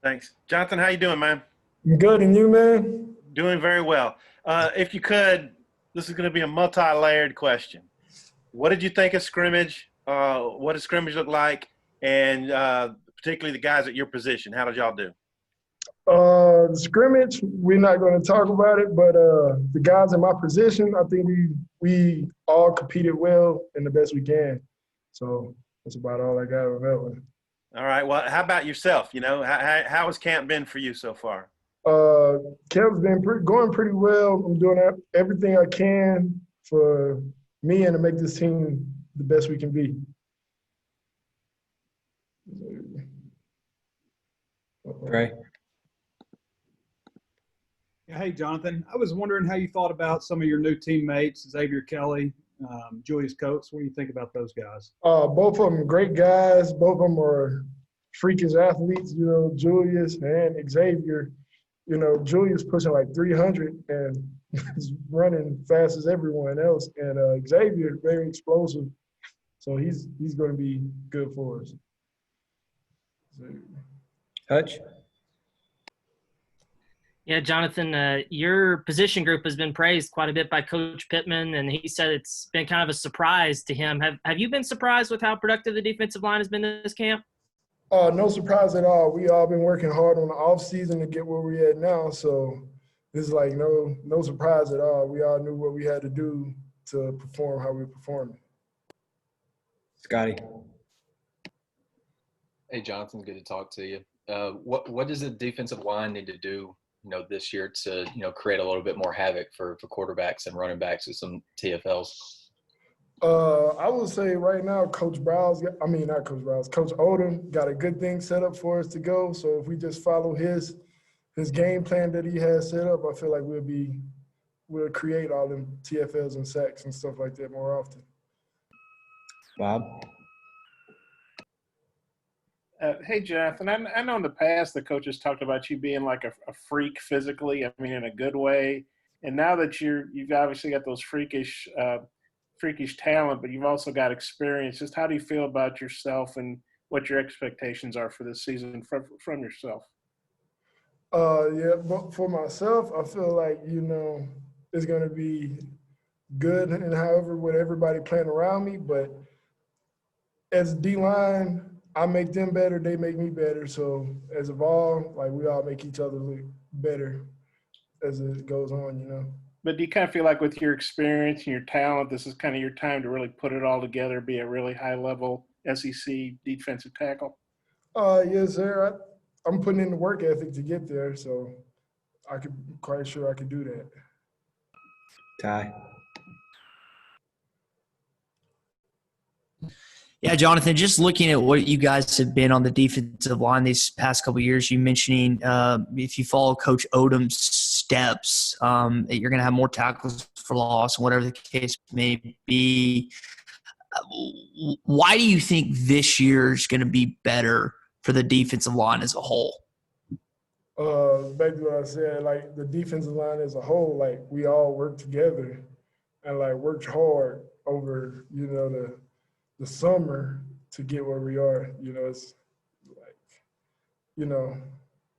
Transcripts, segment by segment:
Thanks. Jonathan, how you doing, man? I'm good, and you, man? Doing very well. If you could, this is going to be a multi-layered question. What did you think of scrimmage? What did scrimmage look like? And particularly the guys at your position, how did y'all do? The scrimmage, we're not going to talk about it, but the guys in my position, I think we all competed well and the best we can. So that's about all I got on that one. All right. Well, how about yourself? You know, how has camp been for you so far? Camp's been going pretty well. I'm doing everything I can for me and to make this team the best we can be. Right. Hey, Jonathan, I was wondering how you thought about some of your new teammates, Xavier Kelly, Julius Coates. What do you think about those guys? Both of them great guys. Both of them are freakish athletes, Julius and Xavier. Julius pushing like 300 and he's running fast as everyone else. And Xavier, very explosive. So he's going to be good for us. Hutch? Yeah, Jonathan, your position group has been praised quite a bit by Coach Pittman, and he said it's been kind of a surprise to him. Have you been surprised with how productive the defensive line has been this camp? No surprise at all. We all been working hard on the off season to get where we're at now, so it's like no surprise at all. We all knew what we had to do to perform how we're performing. Scotty? Hey, Jonathan, good to talk to you. What does the defensive line need to do, this year to, create a little bit more havoc for quarterbacks and running backs with some TFLs? I would say right now, Coach Odom got a good thing set up for us to go. So if we just follow his game plan that he has set up, I feel like we'll create all them TFLs and sacks and stuff like that more often. Bob? Hey, Jonathan, I know in the past the coaches talked about you being like a freak physically, in a good way. And now that you've obviously got those freakish talent, but you've also got experience, just how do you feel about yourself and what your expectations are for this season from yourself? Yeah, but for myself, I feel like, it's going to be good and however with everybody playing around me. But as D-line, I make them better, they make me better. So as of all, we all make each other look better as it goes on, But do you kind of feel like with your experience and your talent, this is kind of your time to really put it all together, be a really high-level SEC defensive tackle? Yes, sir. I'm putting in the work ethic to get there, so quite sure I could do that. Ty? Yeah, Jonathan, just looking at what you guys have been on the defensive line these past couple of years, you mentioning if you follow Coach Odom's steps, you're going to have more tackles for loss, whatever the case may be. Why do you think this year is going to be better for the defensive line as a whole? Back to what I said, the defensive line as a whole, we all worked together and worked hard over, the summer to get where we are. It's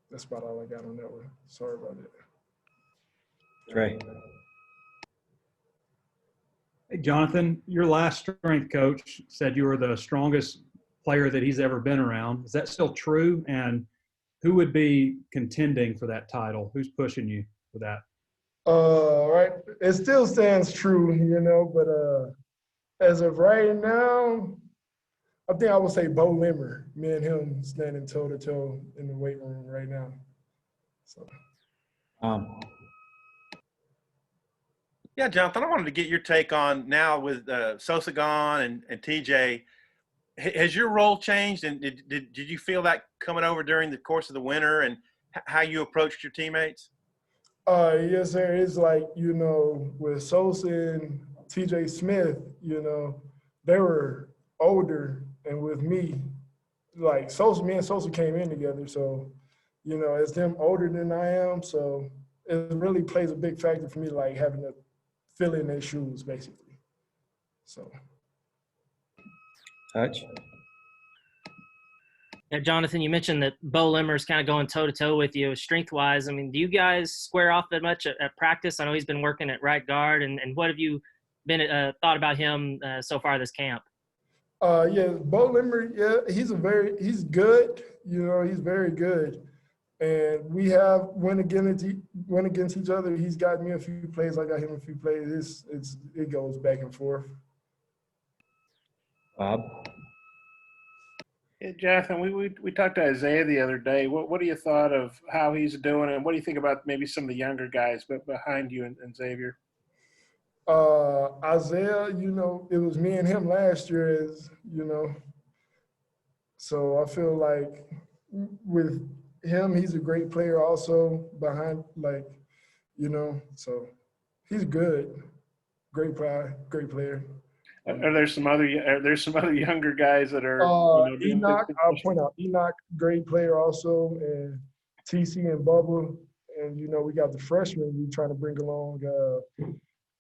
that's about all I got on that one. Sorry about that. Right. Hey, Jonathan, your last strength coach said you were the strongest player that he's ever been around. Is that still true? And who would be contending for that title? Who's pushing you for that? Right. It still stands true, but as of right now, I think I would say Beau. Me and him standing toe-to-toe in the weight room right now. So. Yeah, Jonathan, I wanted to get your take on now with Sosa gone and TJ. Has your role changed, and did you feel that coming over during the course of the winter and how you approached your teammates? Yes, sir. It's with Sosa and TJ Smith, they were older, and with me, me and Sosa came in together. So, as them older than I am, so it really plays a big factor for me, having to fill in their shoes, basically. So. Hutch? Yeah, Jonathan, you mentioned that Beau Limmer's kind of going toe-to-toe with you strength-wise. I mean, do you guys square off that much at practice? I know he's been working at right guard, and what have you been thought about him so far this camp? Yeah, Beau Limmer, yeah, he's good. You know, he's very good. And we have went against each other. He's got me a few plays. I got him a few plays. It goes back and forth. Bob? Yeah, Jonathan, we talked to Isaiah the other day. What do you thought of how he's doing, and what do you think about maybe some of the younger guys but behind you and Xavier? Isaiah, you know, it was me and him last year, as you know. So I feel like with him, he's a great player also behind, like, you know, so he's good. Great player. Are there some other younger guys that are doing Enoch, things? I'll point out Enoch, great player also, and TC and Bubba. And you know, we got the freshmen we're trying to bring along,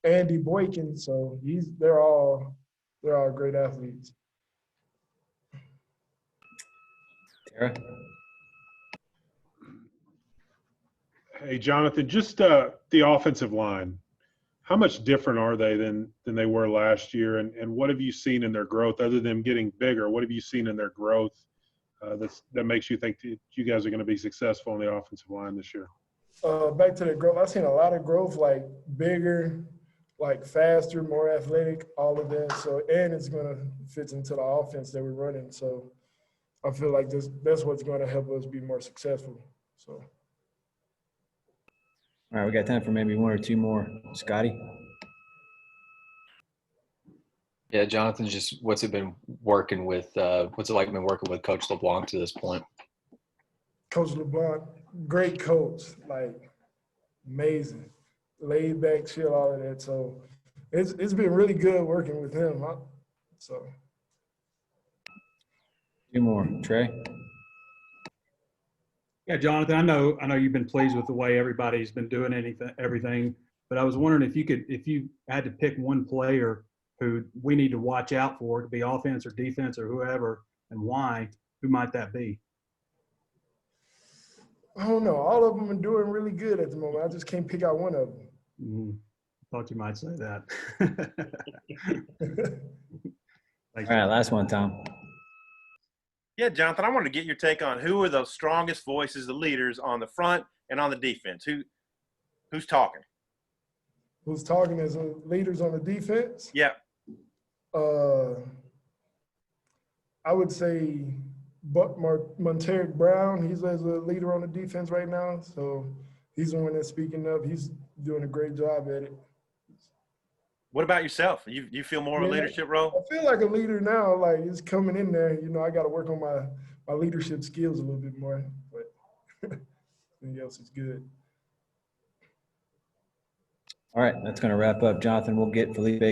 Andy Boykin. So they're all great athletes. Tara? Hey, Jonathan, just the offensive line. How much different are they than they were last year? And what have you seen in their growth, other than them getting bigger? What have you seen in their growth that makes you think that you guys are going to be successful on the offensive line this year? Back to the growth, I've seen a lot of growth, like bigger, like faster, more athletic, all of that. So, and it's going to fit into the offense that we're running. So I feel like that's what's going to help us be more successful. So. All right, we got time for maybe one or two more. Scotty? Yeah, Jonathan, just what's it like been working with Coach LeBlanc to this point? Coach LeBlanc, great coach, like amazing, laid back, chill, all of that. So it's been really good working with him. So Two more. Trey? Yeah, Jonathan, I know you've been pleased with the way everybody's been doing everything, but I was wondering if you had to pick one player who we need to watch out for, to be offense or defense or whoever, and why, who might that be? I don't know. All of them are doing really good at the moment. I just can't pick out one of them. Mm, thought you might say that. All right, last one, Tom. Yeah, Jonathan, I wanted to get your take on who are the strongest voices, the leaders on the front and on the defense. Who's talking? Who's talking as leaders on the defense? Yeah. I would say Monteric Brown. He's as a leader on the defense right now. So he's the one that's speaking up. He's doing a great job at it. What about yourself? You feel more of a leadership role? I feel like a leader now. Like, it's coming in there. You know, I got to work on my leadership skills a little bit more. But everything else is good. All right, that's going to wrap up. Jonathan, we'll get Felipe